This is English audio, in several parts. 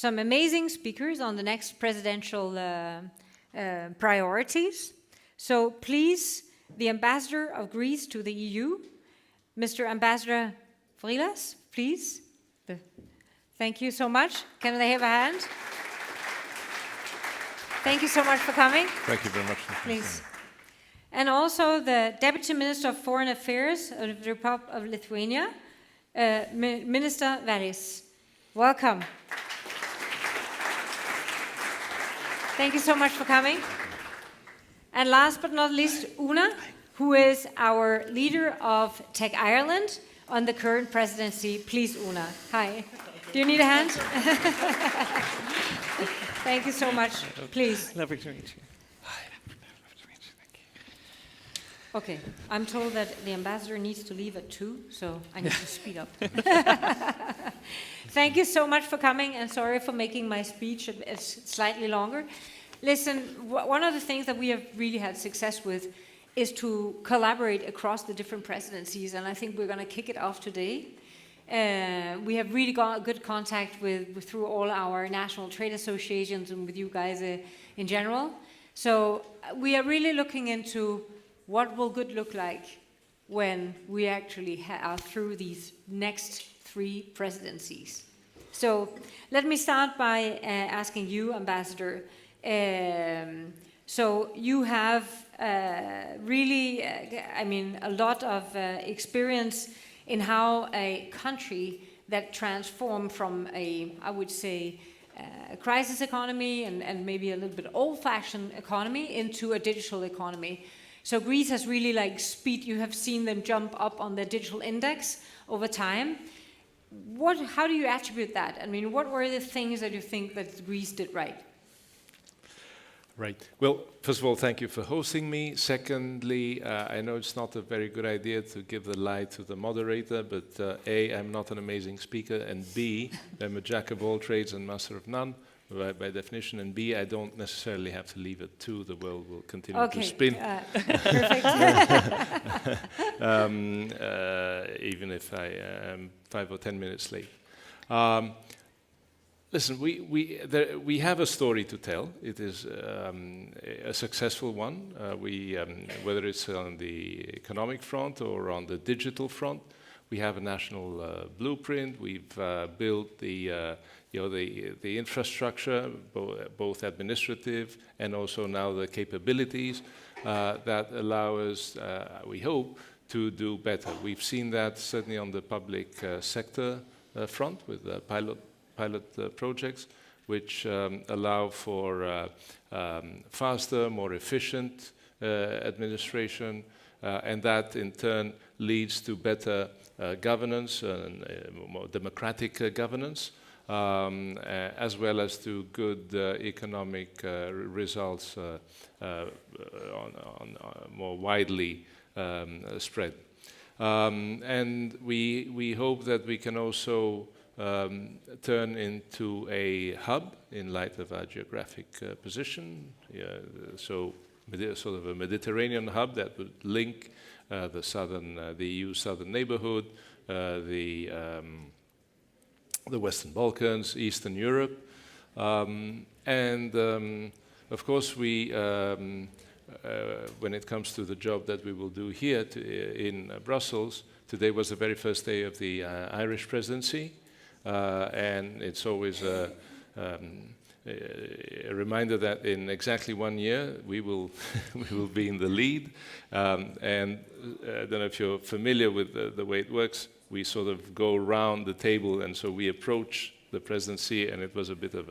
some amazing speakers on the next presidential priorities. So please, the Ambassador of Greece to the EU, Mr. Ambassador Vrilas, please. Thank you so much. Can they have a hand? Thank you so much for coming. Thank you very much. Please. And also the Deputy Minister of Foreign Affairs of the Republic of Lithuania, Minister Varis. Welcome. Thank you so much for coming. And last but not least, Una, who is our leader of Tech Ireland on the current presidency. Please, Una. Hi. Do you need a hand? Thank you so much. Please. Lovely to meet you. Okay, I'm told that the ambassador needs to leave at 2, so I need to speed up. Thank you so much for coming, and sorry for making my speech slightly longer. Listen, one of the things that we have really had success with is to collaborate across the different presidencies, and I think we're going to kick it off today. We have really got good contact through all our national trade associations and with you guys in general. So we are really looking into what will good look like when we actually are through these next 3 presidencies. So let me start by asking you, Ambassador. So you have really, a lot of experience in how a country that transformed from I would say, a crisis economy and maybe a little bit old-fashioned economy into a digital economy. So Greece has really you have seen them jump up on the digital index over time. How do you attribute that? I mean, what were the things that you think that Greece did right? Right. Well, first of all, thank you for hosting me. Secondly, I know it's not a very good idea to give the lie to the moderator, but A, I'm not an amazing speaker, and B, I'm a jack of all trades and master of none, by definition, and B, I don't necessarily have to leave at 2. The world will continue to spin. Perfect. Even if I am 5 or 10 minutes late. Listen, we have a story to tell. It is a successful one. Whether it's on the economic front or on the digital front, we have a national blueprint. We've built the infrastructure, both administrative and also now the capabilities that allow us, we hope, to do better. We've seen that certainly on the public sector front with pilot projects, which allow for faster, more efficient administration, and that in turn leads to better governance and more democratic governance, as well as to good economic results on more widely spread. And we hope that we can also turn into a hub in light of our geographic position. So sort of a Mediterranean hub that would link the EU southern neighborhood, the Western Balkans, Eastern Europe, and of course when it comes to the job that we will do here in Brussels, today was the very first day of the Irish presidency. And it's always a reminder that in exactly 1 year we will be in the lead. And I don't know if you're familiar with the way it works. We sort of go around the table, and so we approach the presidency, and it was a bit of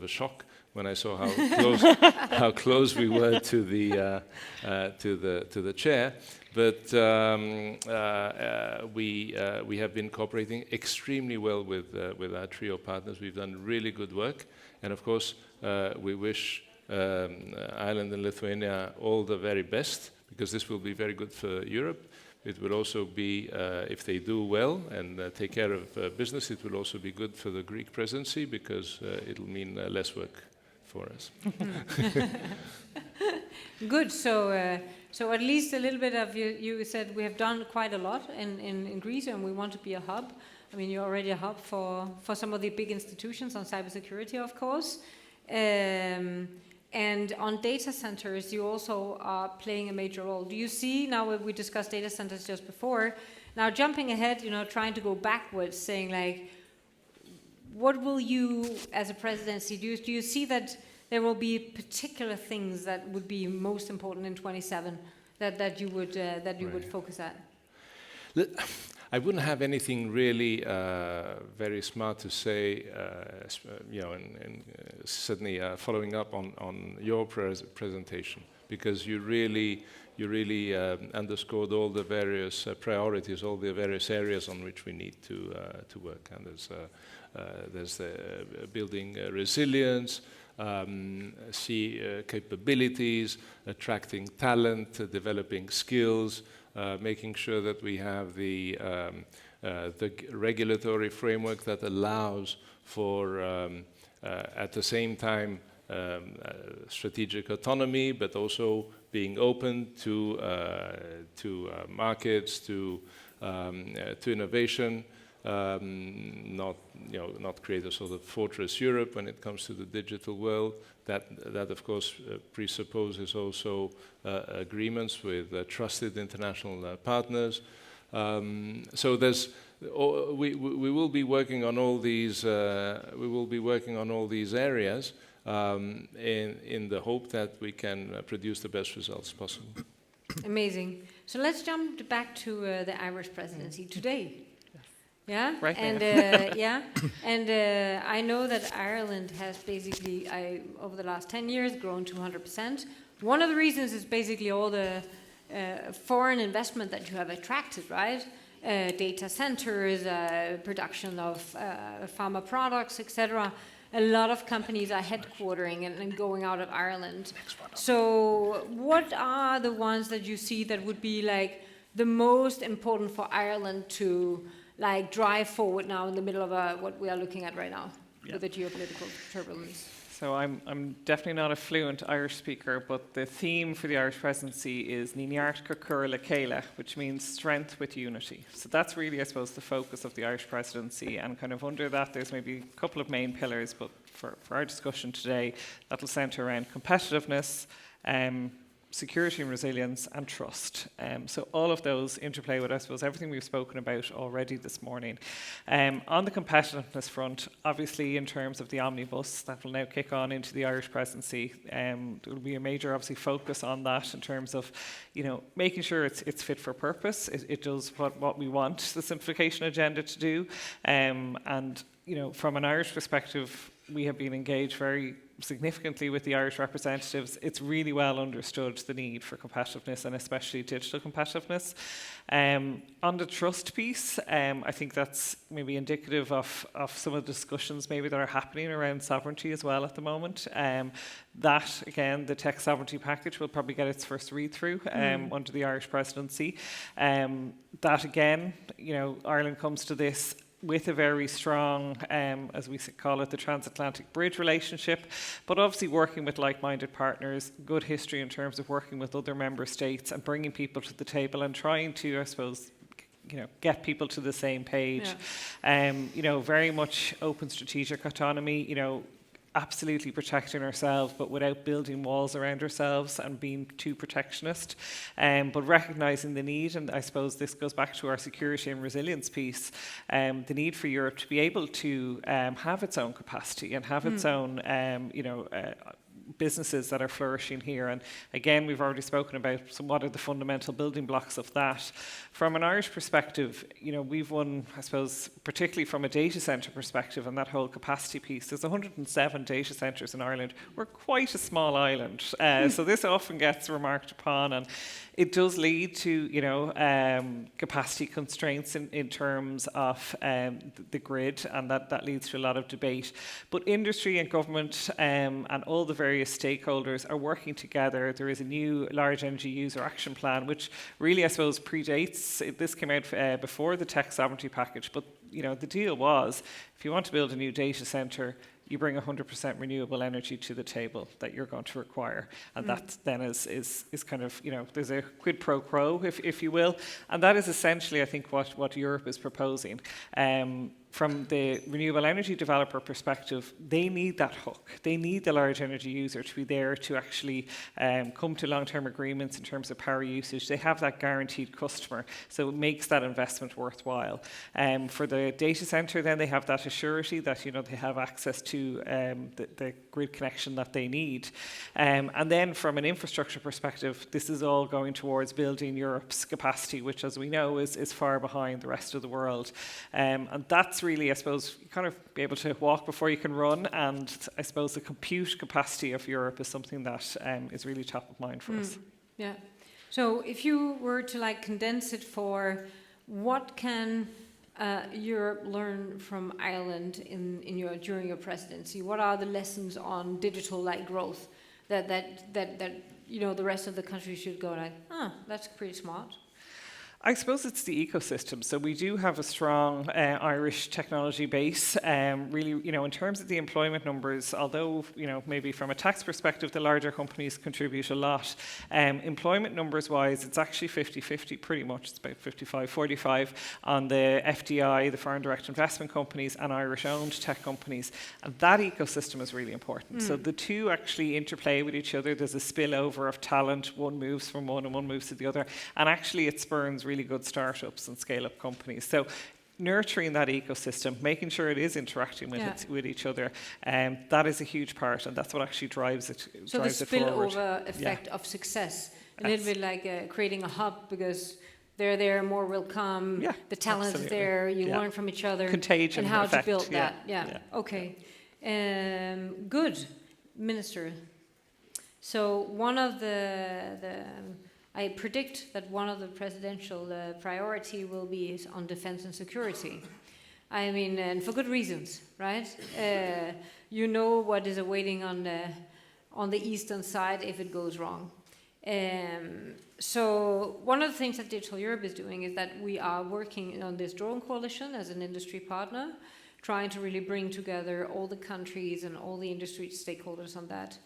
a shock when I saw how close we were to the chair. But we have been cooperating extremely well with our trio partners. We've done really good work, and of course we wish Ireland and Lithuania all the very best, because this will be very good for Europe. It will also be, if they do well and take care of business, it will also be good for the Greek presidency, because it'll mean less work for us. Good. So at least a little bit of you said we have done quite a lot in Greece, and we want to be a hub. I mean, you're already a hub for some of the big institutions on cybersecurity, of course. And on data centers, you also are playing a major role. Do you see, now we discussed data centers just before, now jumping ahead, trying to go backwards, saying like, what will you, as a presidency, do you see that there will be particular things that would be most important in 27 that you would focus at? I wouldn't have anything really very smart to say, and certainly following up on your presentation, because you really underscored all the various priorities, all the various areas on which we need to work. And there's building resilience, capabilities, attracting talent, developing skills, making sure that we have the regulatory framework that allows for, at the same time, strategic autonomy, but also being open to markets, to innovation. Not create a sort of fortress Europe when it comes to the digital world. That of course presupposes also agreements with trusted international partners. So we will be working on all these. We will be working on all these areas in the hope that we can produce the best results possible. Amazing. So let's jump back to the Irish presidency today. Yeah, right. And I know that Ireland has basically, over the last 10 years, grown 200%. One of the reasons is basically all the foreign investment that you have attracted, right? Data centers, production of pharma products, etc. A lot of companies are headquartering and going out of Ireland. So, what are the ones that you see that would be like the most important for Ireland to drive forward now in the middle of what we are looking at right now with the geopolitical turbulence? So I'm definitely not a fluent Irish speaker, but the theme for the Irish presidency is Níneart go cur le chéile, which means strength with unity. So that's really, I suppose, the focus of the Irish presidency, and kind of under that there's maybe a couple of main pillars, but for our discussion today, that'll centre around competitiveness, security and resilience, and trust. So all of those interplay with, I suppose, everything we've spoken about already this morning. On the competitiveness front, obviously in terms of the omnibus, that will now kick on into the Irish presidency. There will be a major, obviously, focus on that in terms of, making sure it's fit for purpose. It does what we want the simplification agenda to do. And, from an Irish perspective, we have been engaged very significantly with the Irish representatives. It's really well understood the need for competitiveness, and especially digital competitiveness. On the trust piece, I think that's maybe indicative of some of the discussions maybe that are happening around sovereignty as well at the moment. That, again, the tech sovereignty package will probably get its first read-through under the Irish presidency. That, again, Ireland comes to this with a very strong, as we call it, the transatlantic bridge relationship, but obviously working with like-minded partners, good history in terms of working with other member states and bringing people to the table and trying to, I suppose, get people to the same page. Very much open strategic autonomy, absolutely protecting ourselves, but without building walls around ourselves and being too protectionist, but recognising the need, and I suppose this goes back to our security and resilience piece, the need for Europe to be able to have its own capacity and have its own, businesses that are flourishing here. And again, we've already spoken about what are the fundamental building blocks of that. From an Irish perspective, we've won, I suppose, particularly from a data centre perspective and that whole capacity piece. There's 107 data centres in Ireland. We're quite a small island, so this often gets remarked upon, and it does lead to, capacity constraints in terms of the grid, and that leads to a lot of debate. But industry and government and all the various stakeholders are working together. There is a new large energy user action plan, which really, I suppose, predates. This came out before the tech sovereignty package, but the deal was, if you want to build a new data centre, you bring 100% renewable energy to the table that you're going to require. And that then is kind of, there's a quid pro quo, if you will. And that is essentially, I think, what Europe is proposing. From the renewable energy developer perspective, they need that hook. They need the large energy user to be there to actually come to long-term agreements in terms of power usage. They have that guaranteed customer, so it makes that investment worthwhile. For the data center, then they have that assurity that they have access to the grid connection that they need. And then from an infrastructure perspective, this is all going towards building Europe's capacity, which, as we know, is far behind the rest of the world. And that's really, I suppose, you kind of be able to walk before you can run, and I suppose the compute capacity of Europe is something that is really top of mind for us. Yeah. So if you were to condense it for what can Europe learn from Ireland during your presidency, what are the lessons on digital growth that the rest of the country should go that's pretty smart? I suppose it's the ecosystem. So we do have a strong Irish technology base. Really, in terms of the employment numbers, although, maybe from a tax perspective, the larger companies contribute a lot, employment numbers-wise, it's actually 50-50 pretty much. It's about 55-45 on the FDI, the foreign direct investment companies, and Irish-owned tech companies. And that ecosystem is really important. So the two actually interplay with each other. There's a spillover of talent. One moves from one and one moves to the other. And actually it spurns really good startups and scale-up companies. So nurturing that ecosystem, making sure it is interacting with each other, that is a huge part, and that's what actually drives it forward. So the spillover effect of success, a little bit like creating a hub, because they're there, more will come, the talent's there, you learn from each other. Contagion and how effect. to build that. Okay. Good, Minister. So one of I predict that one of the presidential priority will be on defense and security. I mean, and for good reasons, right? You know what is awaiting on the eastern side if it goes wrong. So one of the things that Digital Europe is doing is that we are working on this drone coalition as an industry partner, trying to really bring together all the countries and all the industry stakeholders on that.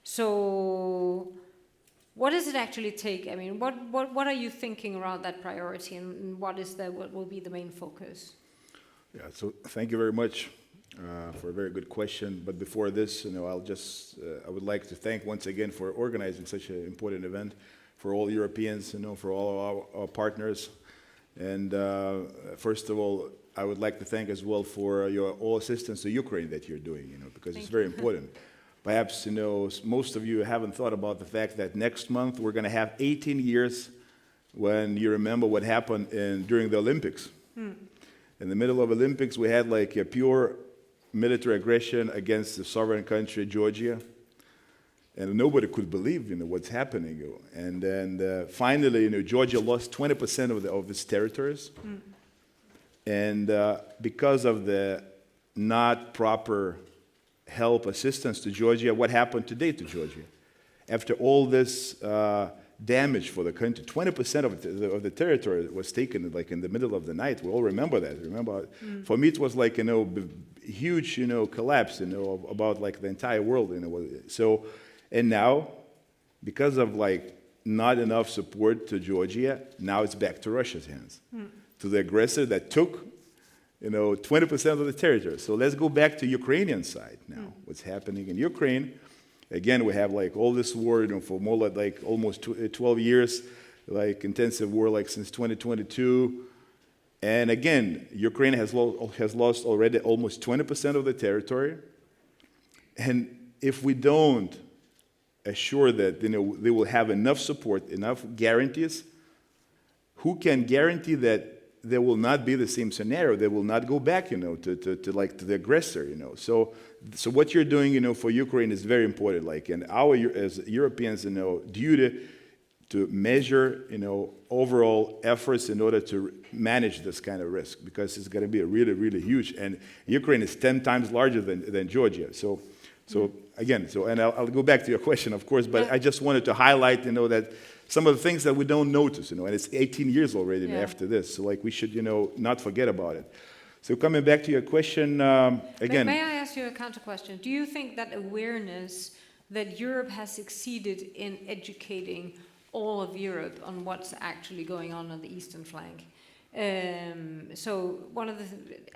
So what does it actually take? I mean, what are you thinking around that priority, and what will be the main focus? Yeah, so thank you very much for a very good question. But before this, I would like to thank once again for organizing such an important event for all Europeans, for all our partners. And first of all, I would like to thank as well for your all assistance to Ukraine that you're doing, because it's very important. Perhaps, most of you haven't thought about the fact that next month we're going to have 18 years when you remember what happened during the Olympics. In the middle of Olympics, we had a pure military aggression against the sovereign country, Georgia. And nobody could believe, what's happening. And then finally, Georgia lost 20% of its territories. And because of the not proper help, assistance to Georgia, what happened today to Georgia? After all this damage for the country, 20% of the territory was taken in the middle of the night. We all remember that. For me it was huge, collapse, about the entire world. So, and now, because of not enough support to Georgia, now it's back to Russia's hands, to the aggressor that took 20% of the territory. So let's go back to Ukrainian side now. What's happening in Ukraine? Again, we have all this war, for more almost 12 years, intensive war, since 2022. And again, Ukraine has lost already almost 20% of the territory. And if we don't assure that they will have enough support, enough guarantees, who can guarantee that there will not be the same scenario? They will not go back, to the aggressor, So what you're doing, for Ukraine is very important. And our, as Europeans, duty to measure, overall efforts in order to manage this kind of risk, because it's going to be a really, really huge. And Ukraine is 10 times larger than Georgia. So again, and I'll go back to your question, of course, but I just wanted to highlight, that some of the things that we don't notice, and it's 18 years already after this, so we should, not forget about it. So coming back to your question, again. May I ask you a counter question? Do you think that awareness that Europe has succeeded in educating all of Europe on what's actually going on the eastern flank? So one of the,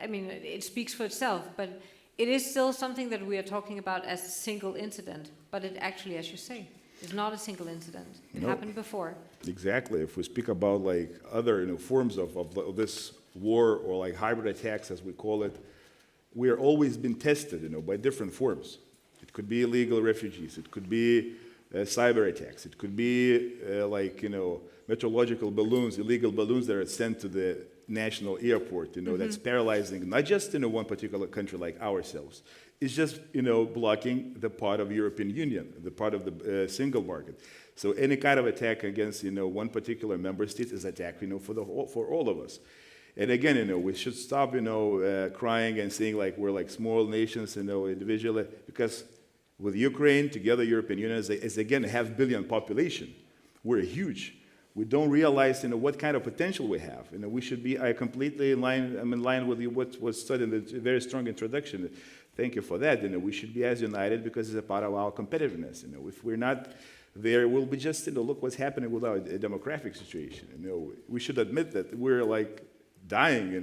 I mean, it speaks for itself, but it is still something that we are talking about as a single incident, but it actually, as you say, is not a single incident. It happened before. Exactly. If we speak about like other forms of this war or like hybrid attacks, as we call it, we are always been tested, by different forms. It could be illegal refugees. It could be cyber attacks. It could be meteorological balloons, illegal balloons that are sent to the national airport. That's paralyzing not just one particular country like ourselves. It's just blocking the part of European Union, the part of the single market. So any kind of attack against one particular member state is attack for all of us. And again, we should stop crying and saying like we're like small nations, individually, because with Ukraine together, European Union is again a 500 million population. We're huge. We don't realize what kind of potential we have. We should be completely in line. I'm in line with what was said in the very strong introduction. Thank you for that. We should be as united because it's a part of our competitiveness. If we're not there, we'll be just look what's happening with our demographic situation. We should admit that we're like dying.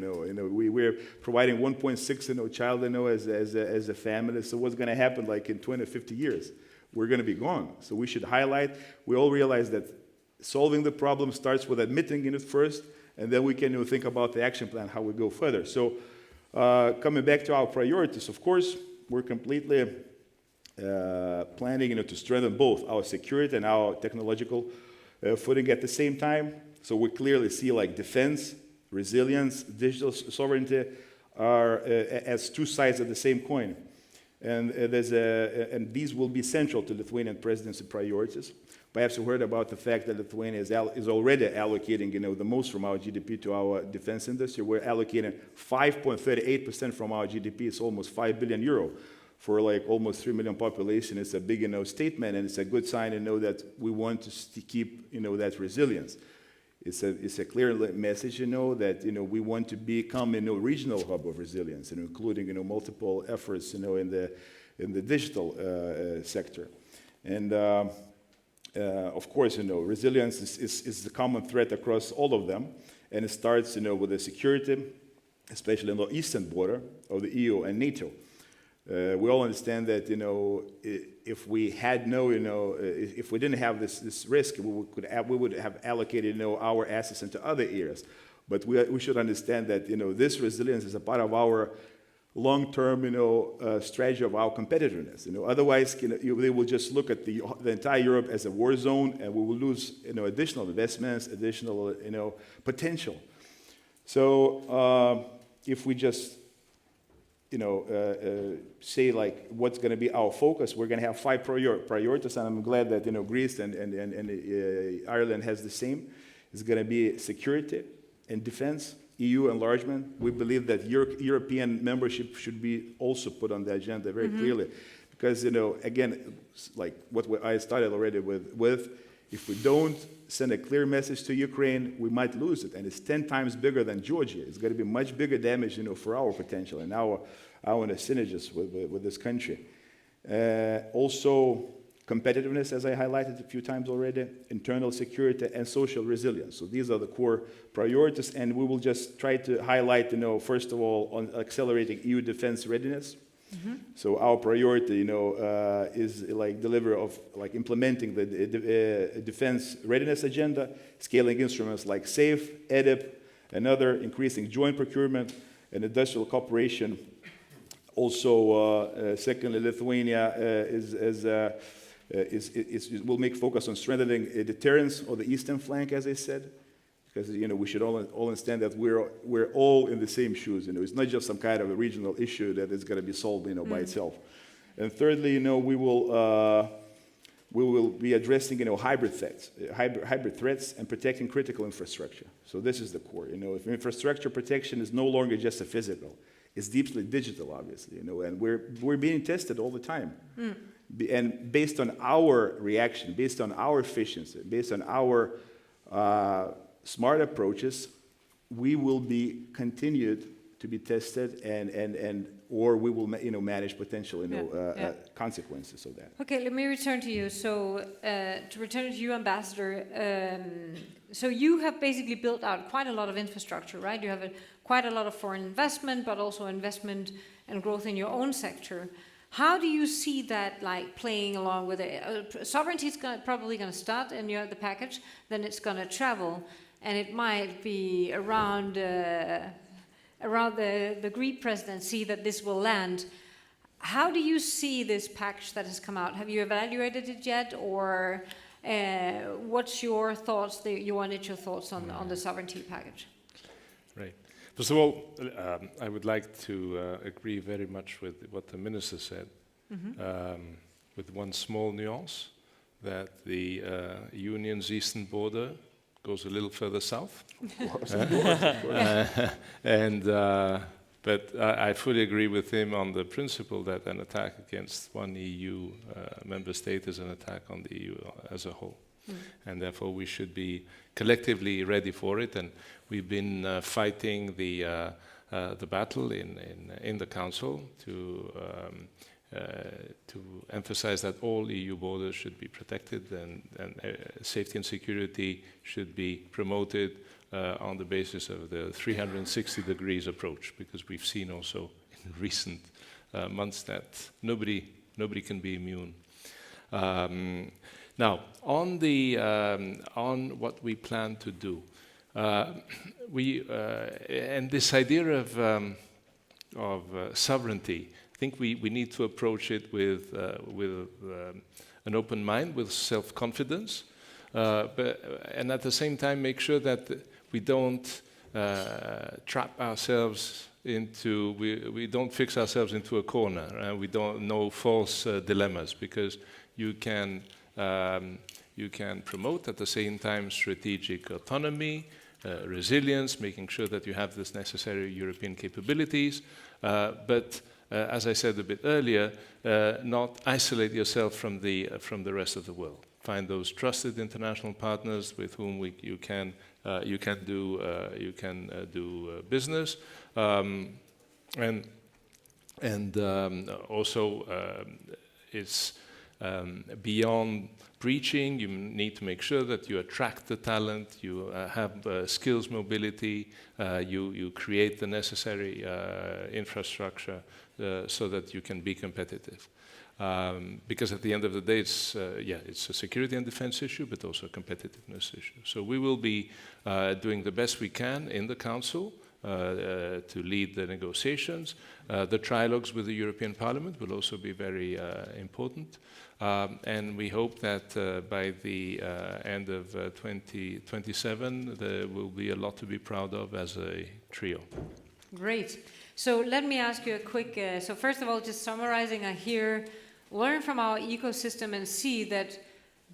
We're providing 1.6 child as a family. So what's going to happen like in 20, 50 years? We're going to be gone. So we should highlight. We all realize that solving the problem starts with admitting it first, and then we can think about the action plan, how we go further. So coming back to our priorities, of course, we're completely planning to strengthen both our security and our technological footing at the same time. So we clearly see like defense, resilience, digital sovereignty are as two sides of the same coin. And and these will be central to Lithuanian presidency priorities. Perhaps you heard about the fact that Lithuania is already allocating the most from our GDP to our defense industry. We're allocating 5.38% from our GDP. It's almost 5 billion euro. For like almost 3 million population, it's a big statement, and it's a good sign that we want to keep that resilience. It's a clear message that we want to become a regional hub of resilience, including multiple efforts in the digital sector. And of course, resilience is the common thread across all of them, and it starts with the security, especially on the eastern border of the EU and NATO. We all understand that if we had if we didn't have this risk, we would have allocated our assets into other areas. But we should understand that this resilience is a part of our long-term strategy of our competitiveness. Otherwise, they will just look at the entire Europe as a war zone, and we will lose additional investments, additional potential. So if we just say like what's going to be our focus, we're going to have 5 priorities, and I'm glad that Greece and Ireland has the same. It's going to be security and defense, EU enlargement. We believe that European membership should be also put on the agenda very clearly, because again, like what I started already with, if we don't send a clear message to Ukraine, we might lose it, and it's 10 times bigger than Georgia. It's going to be much bigger damage, for our potential and our synergies with this country. Also, competitiveness, as I highlighted a few times already, internal security, and social resilience. So these are the core priorities, and we will just try to highlight, first of all, on accelerating EU defense readiness. So our priority, is like delivery of like implementing the defense readiness agenda, scaling instruments like SAFE, EDIP, and other, increasing joint procurement and industrial cooperation. Also, secondly, Lithuania will make focus on strengthening deterrence of the eastern flank, as I said. Because we should all understand that we're all in the same shoes. It's not just some kind of a regional issue that is going to be solved by itself. And thirdly, we will be addressing hybrid threats and protecting critical infrastructure. So this is the core. If infrastructure protection is no longer just a physical, it's deeply digital, obviously. And we're being tested all the time. And based on our reaction, based on our efficiency, based on our smart approaches, we will be continued to be tested, and or we will manage potential consequences of that. Okay, let me return to you. So, to return to you, Ambassador, so you have basically built out quite a lot of infrastructure, right? You have quite a lot of foreign investment, but also investment and growth in your own sector. How do you see that playing along with it? Sovereignty is probably going to start in the package, then it's going to travel, and it might be around the Greek presidency that this will land. How do you see this package that has come out? Have you evaluated it yet, or what's your thoughts? Your initial thoughts on the sovereignty package? Right. First of all, I would like to agree very much with what the minister said, with one small nuance, that the Union's eastern border goes a little further south. But I fully agree with him on the principle that an attack against one EU member state is an attack on the EU as a whole. And therefore we should be collectively ready for it. And we've been fighting the battle in the Council to emphasize that all EU borders should be protected, and safety and security should be promoted on the basis of the 360 degrees approach, because we've seen also in recent months that nobody can be immune. Now, on what we plan to do, and this idea of sovereignty, I think we need to approach it with an open mind, with self-confidence, and at the same time make sure that we don't trap ourselves into, we don't fix ourselves into a corner, and we don't know false dilemmas, because you can promote at the same time strategic autonomy, resilience, making sure that you have this necessary European capabilities, but as I said a bit earlier, not isolate yourself from the rest of the world. Find those trusted international partners with whom you can do business, and also it's beyond preaching. You need to make sure that you attract the talent, you have skills mobility, you create the necessary infrastructure so that you can be competitive. Because at the end of the day, it's a security and defense issue, but also a competitiveness issue. So we will be doing the best we can in the Council to lead the negotiations. The trilogues with the European Parliament will also be very important. And we hope that by the end of 2027, there will be a lot to be proud of as a trio. Great. So let me ask you a quick, so first of all, just summarizing, I hear, learn from our ecosystem and see that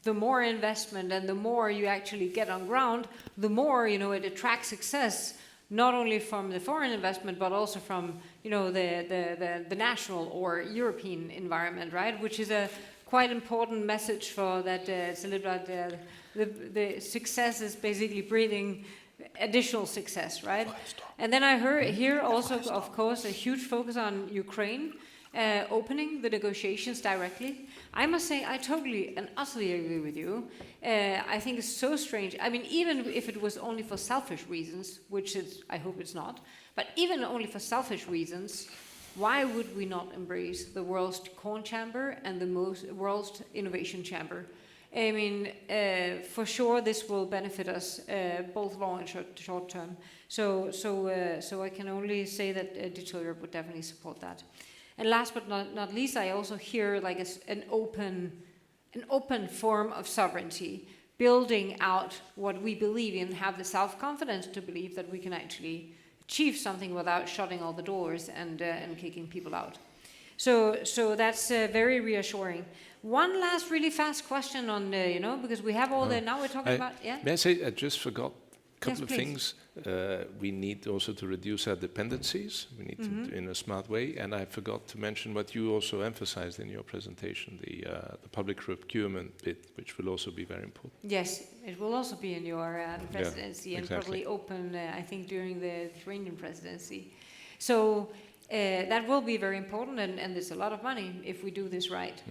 the more investment and the more you actually get on ground, the more, it attracts success, not only from the foreign investment, but also from, the national or European environment, right? Which is a quite important message for that. It's a little bit the success is basically breeding additional success, right? And then I hear also, of course, a huge focus on Ukraine, opening the negotiations directly. I must say, I totally and utterly agree with you. I think it's so strange. I mean, even if it was only for selfish reasons, which I hope it's not, but even only for selfish reasons, why would we not embrace the world's corn chamber and the world's innovation chamber? I mean, for sure, this will benefit us both long and short term. So I can only say that Digital Europe would definitely support that. And last but not least, I also hear like an open form of sovereignty, building out what we believe in, have the self-confidence to believe that we can actually achieve something without shutting all the doors and kicking people out. So that's very reassuring. One last really fast question on, because we have all now we're talking about, yeah? May I say, I just forgot a couple of please. things. We need also to reduce our dependencies. We need to, in a smart way. And I forgot to mention what you also emphasized in your presentation, the public procurement bit, which will also be very important. Yes, it will also be in your presidency, and exactly. probably open, I think, during the Lithuanian presidency. So that will be very important, and there's a lot of money if we do this right.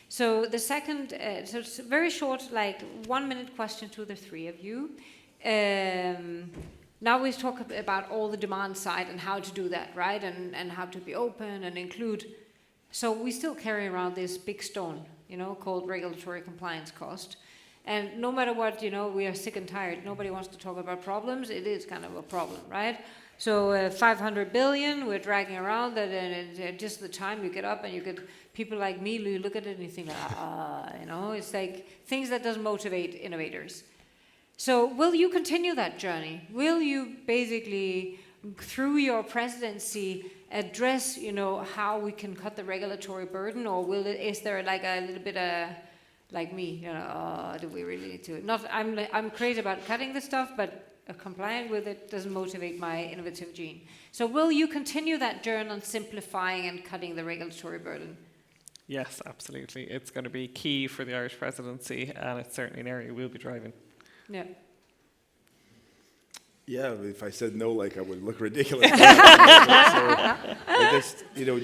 So the second, so it's a very short, like 1 minute question to the three of you. Now we talk about all the demand side and how to do that, right? And how to be open and include. So we still carry around this big stone, called regulatory compliance cost. And no matter what, we are sick and tired. Nobody wants to talk about problems. It is kind of a problem, right? So 500 billion, we're dragging around that, and just the time you get up and you get people like me, you look at it and you think, it's like things that doesn't motivate innovators. So will you continue that journey? Will you basically, through your presidency, address, how we can cut the regulatory burden, or is there like a little bit like me, do we really need to? Not, I'm crazy about cutting the stuff, but compliant with it doesn't motivate my innovative gene. So will you continue that journey on simplifying and cutting the regulatory burden? Yes, absolutely. It's going to be key for the Irish presidency, and it's certainly an area we'll be driving. Yeah. Yeah, if I said no, I would look ridiculous.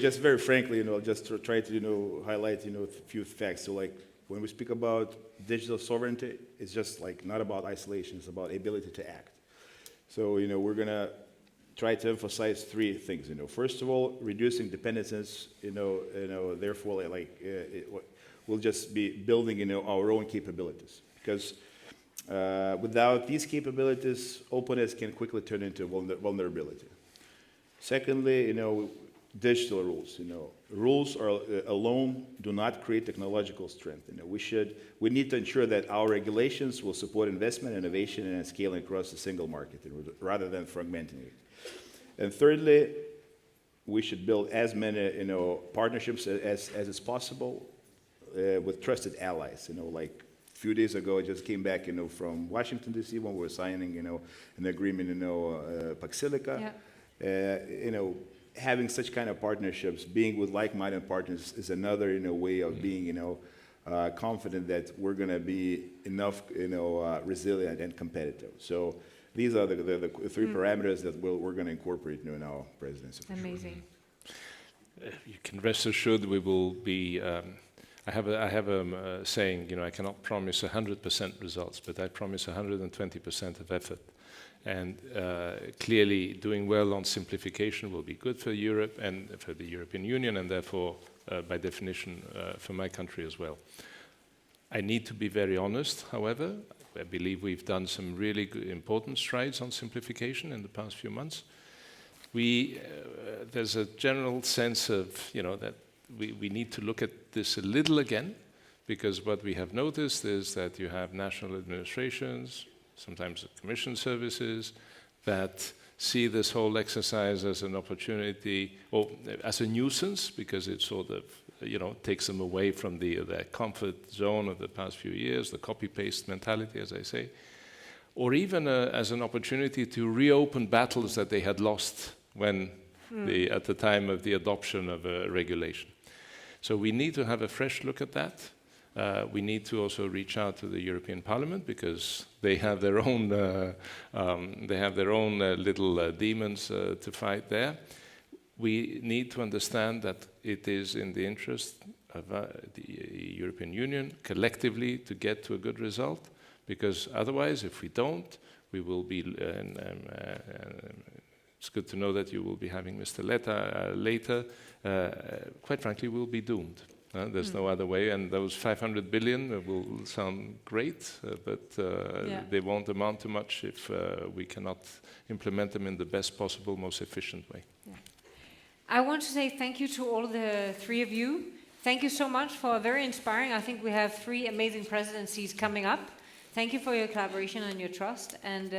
Just very frankly, just to try to, highlight, a few facts. So, when we speak about digital sovereignty, it's just not about isolation, it's about ability to act. So, we're going to try to emphasize three things. First of all, reducing dependencies, therefore, we'll just be building, our own capabilities. Because without these capabilities, openness can quickly turn into vulnerability. Secondly, digital rules. Rules alone do not create technological strength. We need to ensure that our regulations will support investment, innovation, and scaling across the single market, rather than fragmenting it. And thirdly, we should build as many, partnerships as is possible with trusted allies. A few days ago, I just came back, from Washington D.C. when we were signing, an agreement, Paxilica. Yeah. Having such kind of partnerships, being with like-minded partners, is another, way of being, confident that we're going to be enough, resilient and competitive. So these are the three parameters that we're going to incorporate, in our presidency. Amazing. You can rest assured we will be. I have a saying, I cannot promise 100% results, but I promise 120% of effort. And clearly, doing well on simplification will be good for Europe and for the European Union, and therefore, by definition, for my country as well. I need to be very honest, however. I believe we've done some really good, important strides on simplification in the past few months. There's a general sense of, that we need to look at this a little again, because what we have noticed is that you have national administrations, sometimes Commission services, that see this whole exercise as an opportunity, or as a nuisance, because it sort of, takes them away from their comfort zone of the past few years, the copy-paste mentality, as I say, or even as an opportunity to reopen battles that they had lost when at the time of the adoption of a regulation. So we need to have a fresh look at that. We need to also reach out to the European Parliament, because they have their own little demons to fight there. We need to understand that it is in the interest of the European Union collectively to get to a good result, because otherwise, if we don't, we will be. It's good to know that you will be having Mr. Letta later. Quite frankly, we'll be doomed. There's no other way, and those 500 billion will sound great, but they won't amount to much if we cannot implement them in the best possible, most efficient way. Yeah. I want to say thank you to all the three of you. Thank you so much for very inspiring. I think we have 3 amazing presidencies coming up. Thank you for your collaboration and your trust, and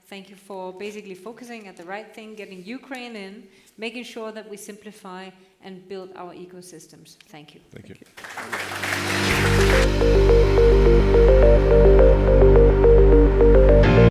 thank you for basically focusing at the right thing, getting Ukraine in, making sure that we simplify and build our ecosystems. Thank you. Thank you.